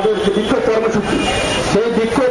বিক্ষোভ কর্মসূচি সেই বিক্ষোভ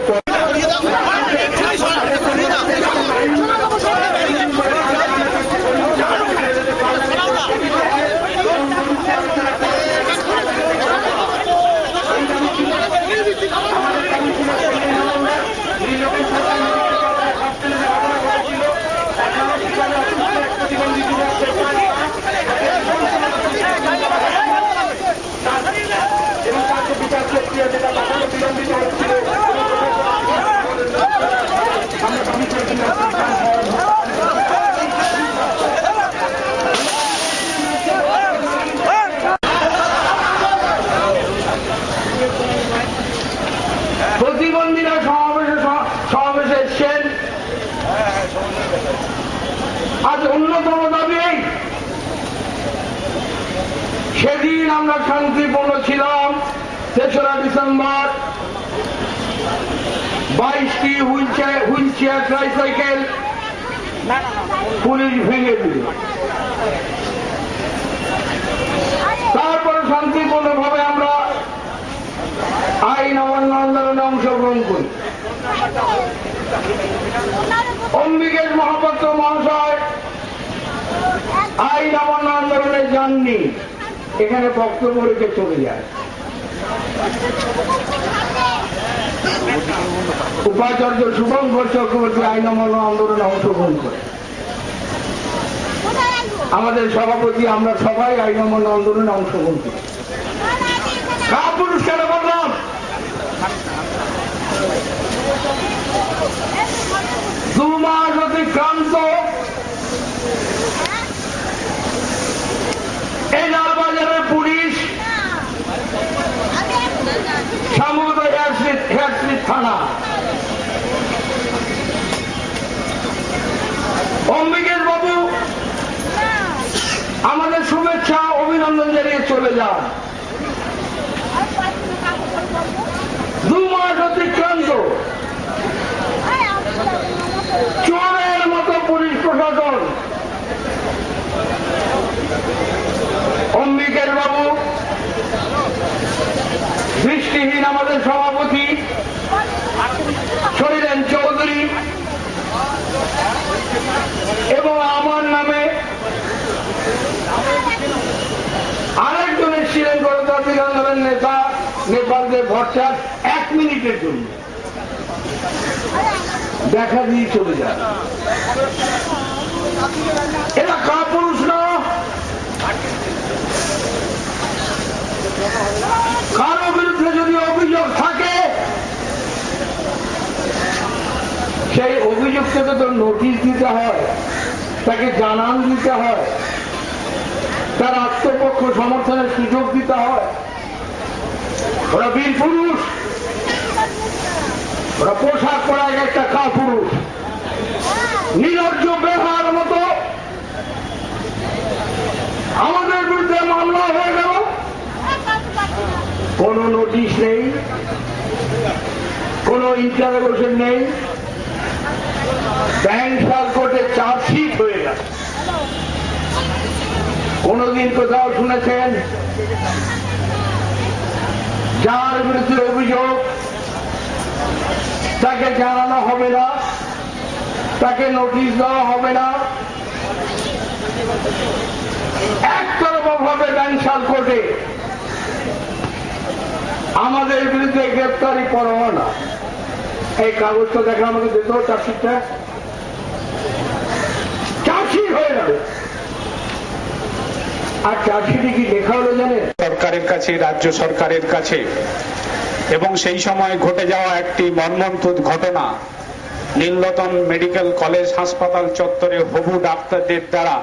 প্রতিবন্ধীরা সমাবেশে এসছেন। আজ অন্যতম দাবি সেদিন আমরা শান্তিপূর্ণ ছিলাম। 3রা ডিসেম্বর 22টি হুইলচেয়ার ট্রাইসাইকেল পুলিশ ভেঙে দিল। তারপরে শান্তিপূর্ণভাবে আমরা আইন অমান্য আন্দোলনে অংশগ্রহণ করি। অম্বিকেশ মহাপাত্র মহাশয় আইন অমান্য আন্দোলনে যাননি, এখানে বক্তব্য রেখে চলে যায়। উপাচার্য শুভঙ্কর চক্রবর্তী আইন অমান্য আন্দোলনে অংশগ্রহণ করে। আমাদের সভাপতি আমরা সবাই আইন অমান্য আন্দোলনে অংশগ্রহণ করি। কাপুরুষ কেন বললাম? দু মাস অতিক্রান্ত এই লালবাজারের পুলিশ সামুদ্র হেয়ারস্ট্রিট থানা অম্বিকেশ বাবু আমাদের শুভেচ্ছা অভিনন্দন জানিয়ে চলে যান। 2 মাস অতিক্রান্ত চোরের মতো পুলিশ প্রশাসন অম্বিকেশ বাবু দৃষ্টিহীন আমাদের সভাপতি শরীরেন চৌধুরী এবং আমার নামে আরেকজন এসেছিলেন গণতান্ত্রিক আন্দোলনের নেতা নেপালদের ভরসা 1 মিনিটের জন্য দেখা দিয়ে চলে যায়। এরা কাপুরুষ না? কারো বিরুদ্ধে যদি অভিযোগ থাকে সেই অভিযোগটাকে তো নোটিশ দিতে হয়, তাকে জানান দিতে হয়, তার আত্মপক্ষ সমর্থনের সুযোগ দিতে হয়। ওরা বীর পুরুষ, ওরা পোশাক পরা একটা কাপুরুষ, নির্লজ্জ বেহার মতো আমাদের বিরুদ্ধে মামলা হয়ে গেল, কোন নোটিশ নেই, কোন ইন্টারোগেশন নেই, ব্যাংশাল কোর্টে চার্জশিট হয়ে গেল। কোনদিন কোথাও শুনেছেন যার বিরুদ্ধে অভিযোগ তাকে জানানো হবে না, তাকে নোটিশ দেওয়া হবে না, একতরফাভাবে ব্যাংশাল কোর্টে আমাদের বিরুদ্ধে গ্রেপ্তারি পরোয়ানা? এই কাগজটা দেখা আমাকে দিত, চার্জশিটটা চার্জশিট হয়ে গেল। আর চার্জশিটে কি লেখা হলো জানেন? সরকারের কাছে, রাজ্য সরকারের কাছে, এবং সেই সময় ঘটে যাওয়া একটি মর্মন্তুদ ঘটনা, নীলরতন মেডিকেল কলেজ হাসপাতাল চত্বরে হবু ডাক্তারদের দ্বারা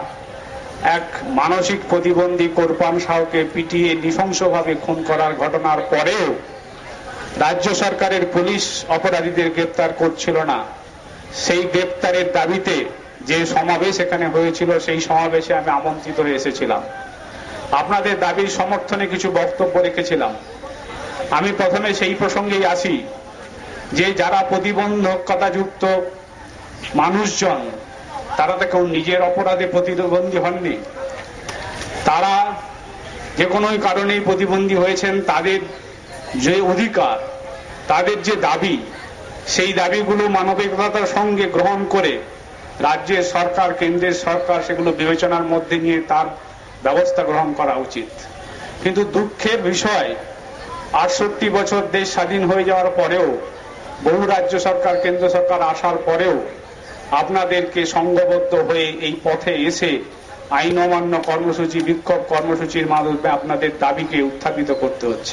এক মানসিক প্রতিবন্ধী কোরবান শাহকে পিটিয়ে নৃশংসভাবে খুন করার ঘটনার পরেও রাজ্য সরকারের পুলিশ অপরাধীদের গ্রেপ্তার করছিল না। সেই গ্রেপ্তারের দাবিতে যে সমাবেশ এখানে হয়েছিল, সেই সমাবেশে আমি আমন্ত্রিত হয়ে এসেছিলাম। আপনাদের দাবির সমর্থনে কিছু বক্তব্য রেখেছিলাম। আমি প্রথমে সেই প্রসঙ্গেই আসি যে যারা প্রতিবন্ধকতাযুক্ত মানুষজন, তারা তো কেউ নিজের অপরাধে প্রতিবন্ধী হননি, তারা যে কোনো কারণেই প্রতিবন্ধী হয়েছেন, তাদের যে অধিকার, তাদের যে দাবি, সেই দাবিগুলো মানবিকতার সঙ্গে গ্রহণ করে রাজ্যের সরকার, কেন্দ্রের সরকার সেগুলো বিবেচনার মধ্যে নিয়ে তার ব্যবস্থা গ্রহণ করা উচিত। কিন্তু দুঃখের বিষয়, ৬৮ বছর দেশ স্বাধীন হয়ে যাওয়ার পরেও, বহু রাজ্য সরকার, কেন্দ্র সরকার আসার পরেও আপনাদেরকে সংঘবদ্ধ হয়ে এই পথে এসে আইন অমান্য কর্মসূচি, বিক্ষোভ কর্মসূচির মাধ্যমে আপনাদের দাবিকে উত্থাপিত করতে হচ্ছে।